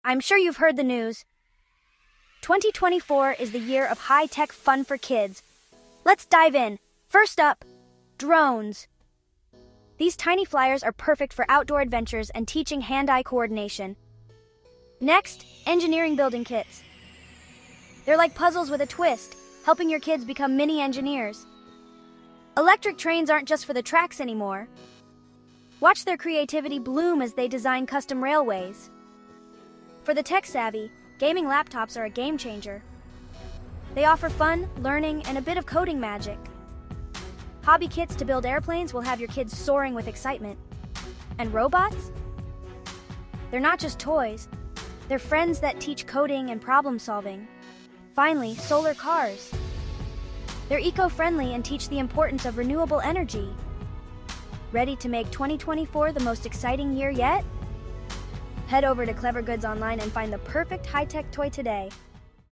I'm sure you've heard the news. 2024 is the year of high-tech fun for kids. Let's dive in. First up, drones. These tiny flyers are perfect for outdoor adventures and teaching hand-eye coordination. Next, engineering building kits. They're like puzzles with a twist, helping your kids become mini engineers. Electric trains aren't just for the tracks anymore. Watch their creativity bloom as they design custom railways. For the tech-savvy, gaming laptops are a game changer. They offer fun, learning, and a bit of coding magic. Hobby kits to build airplanes will have your kids soaring with excitement. And robots? They're not just toys. They're friends that teach coding and problem solving. Finally, solar cars. They're eco-friendly and teach the importance of renewable energy. Ready to make 2024 the most exciting year yet? Head over to Clever Goods online and find the perfect high-tech toy today.